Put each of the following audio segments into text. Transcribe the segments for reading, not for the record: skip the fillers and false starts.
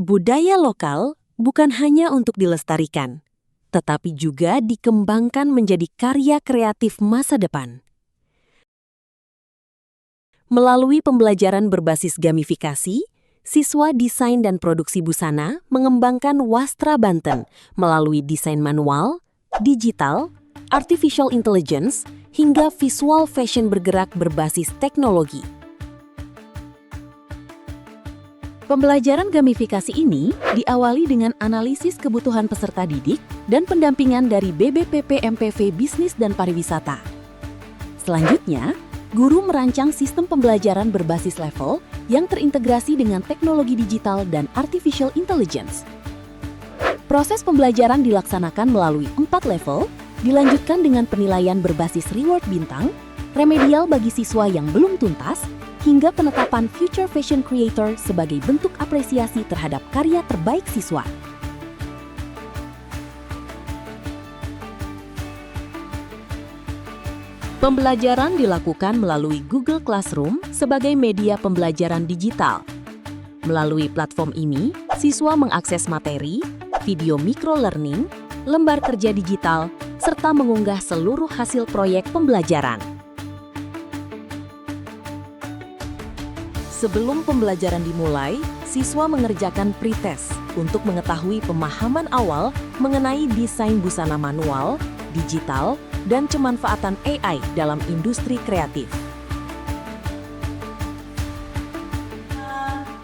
Budaya lokal bukan hanya untuk dilestarikan, tetapi juga dikembangkan menjadi karya kreatif masa depan. Melalui pembelajaran berbasis gamifikasi, siswa desain dan produksi busana mengembangkan wastra Banten melalui desain manual, digital, artificial intelligence, hingga visual fashion bergerak berbasis teknologi. Pembelajaran gamifikasi ini diawali dengan analisis kebutuhan peserta didik dan pendampingan dari BBPP MPV Bisnis dan Pariwisata. Selanjutnya, guru merancang sistem pembelajaran berbasis level yang terintegrasi dengan teknologi digital dan artificial intelligence. Proses pembelajaran dilaksanakan melalui 4 level, dilanjutkan dengan penilaian berbasis reward bintang, remedial bagi siswa yang belum tuntas, hingga penetapan Future Fashion Creator sebagai bentuk apresiasi terhadap karya terbaik siswa. Pembelajaran dilakukan melalui Google Classroom sebagai media pembelajaran digital. Melalui platform ini, siswa mengakses materi, video microlearning, lembar kerja digital, serta mengunggah seluruh hasil proyek pembelajaran. Sebelum pembelajaran dimulai, siswa mengerjakan pretest untuk mengetahui pemahaman awal mengenai desain busana manual, digital, dan kemanfaatan AI dalam industri kreatif.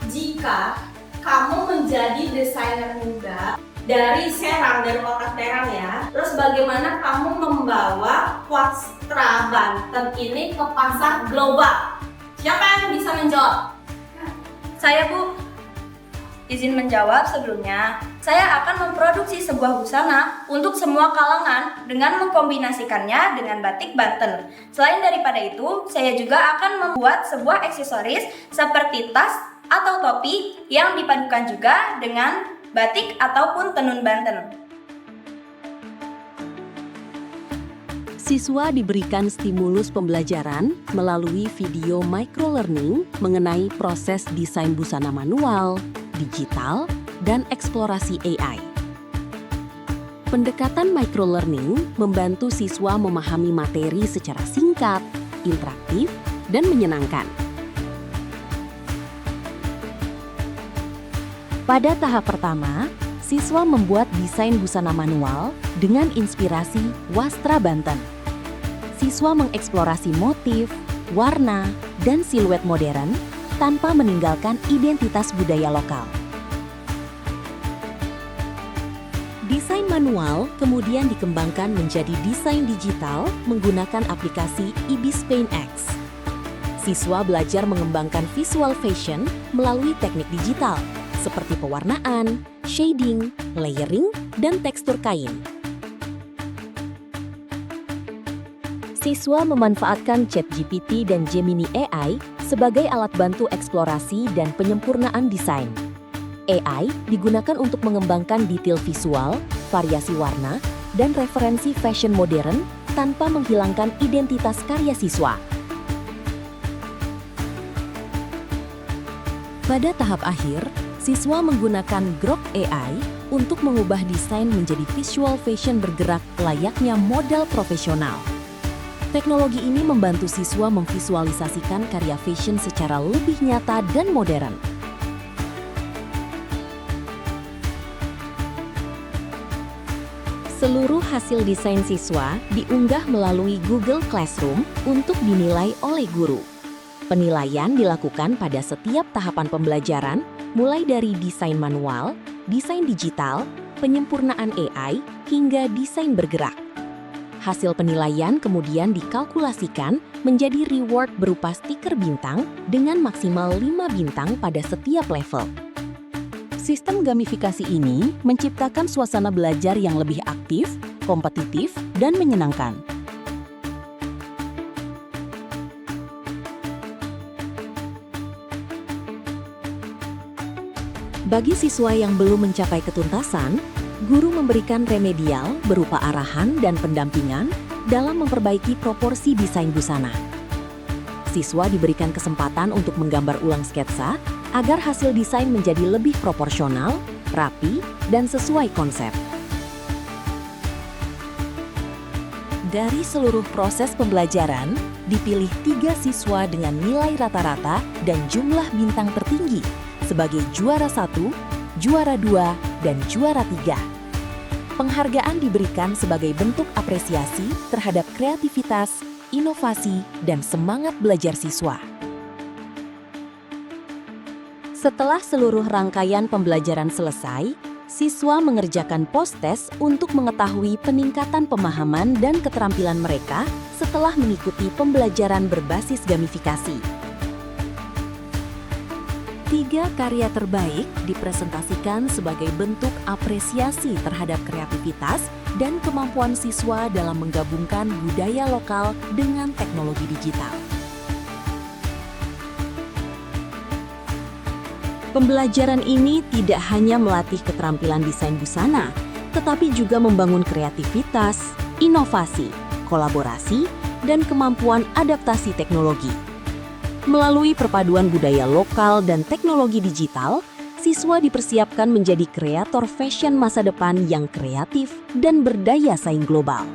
Jika kamu menjadi desainer muda dari Serang, dari kota Serang ya, terus bagaimana kamu membawa wastra Banten ini ke pasar global? Siapa yang bisa menjawab? Saya, Bu. Izin menjawab sebelumnya. Saya akan memproduksi sebuah busana untuk semua kalangan dengan mengkombinasikannya dengan batik Banten. Selain daripada itu, saya juga akan membuat sebuah aksesoris seperti tas atau topi yang dipadukan juga dengan batik ataupun tenun Banten. Siswa diberikan stimulus pembelajaran melalui video microlearning mengenai proses desain busana manual, digital, dan eksplorasi AI. Pendekatan microlearning membantu siswa memahami materi secara singkat, interaktif, dan menyenangkan. Pada tahap pertama, siswa membuat desain busana manual dengan inspirasi wastra Banten. Siswa mengeksplorasi motif, warna, dan siluet modern tanpa meninggalkan identitas budaya lokal. Desain manual kemudian dikembangkan menjadi desain digital menggunakan aplikasi Ibis Paint X. Siswa belajar mengembangkan visual fashion melalui teknik digital, seperti pewarnaan, shading, layering, dan tekstur kain. Siswa memanfaatkan ChatGPT dan Gemini AI sebagai alat bantu eksplorasi dan penyempurnaan desain. AI digunakan untuk mengembangkan detail visual, variasi warna, dan referensi fashion modern tanpa menghilangkan identitas karya siswa. Pada tahap akhir, siswa menggunakan Grok AI untuk mengubah desain menjadi visual fashion bergerak layaknya model profesional. Teknologi ini membantu siswa memvisualisasikan karya fashion secara lebih nyata dan modern. Seluruh hasil desain siswa diunggah melalui Google Classroom untuk dinilai oleh guru. Penilaian dilakukan pada setiap tahapan pembelajaran, mulai dari desain manual, desain digital, penyempurnaan AI, hingga desain bergerak. Hasil penilaian kemudian dikalkulasikan menjadi reward berupa stiker bintang dengan maksimal 5 bintang pada setiap level. Sistem gamifikasi ini menciptakan suasana belajar yang lebih aktif, kompetitif, dan menyenangkan. Bagi siswa yang belum mencapai ketuntasan, guru memberikan remedial berupa arahan dan pendampingan dalam memperbaiki proporsi desain busana. Siswa diberikan kesempatan untuk menggambar ulang sketsa agar hasil desain menjadi lebih proporsional, rapi, dan sesuai konsep. Dari seluruh proses pembelajaran, dipilih 3 siswa dengan nilai rata-rata dan jumlah bintang tertinggi sebagai juara 1, juara 2, dan juara 3. Penghargaan diberikan sebagai bentuk apresiasi terhadap kreativitas, inovasi, dan semangat belajar siswa. Setelah seluruh rangkaian pembelajaran selesai, siswa mengerjakan post-test untuk mengetahui peningkatan pemahaman dan keterampilan mereka setelah mengikuti pembelajaran berbasis gamifikasi. 3 karya terbaik dipresentasikan sebagai bentuk apresiasi terhadap kreativitas dan kemampuan siswa dalam menggabungkan budaya lokal dengan teknologi digital. Pembelajaran ini tidak hanya melatih keterampilan desain busana, tetapi juga membangun kreativitas, inovasi, kolaborasi, dan kemampuan adaptasi teknologi. Melalui perpaduan budaya lokal dan teknologi digital, siswa dipersiapkan menjadi kreator fashion masa depan yang kreatif dan berdaya saing global.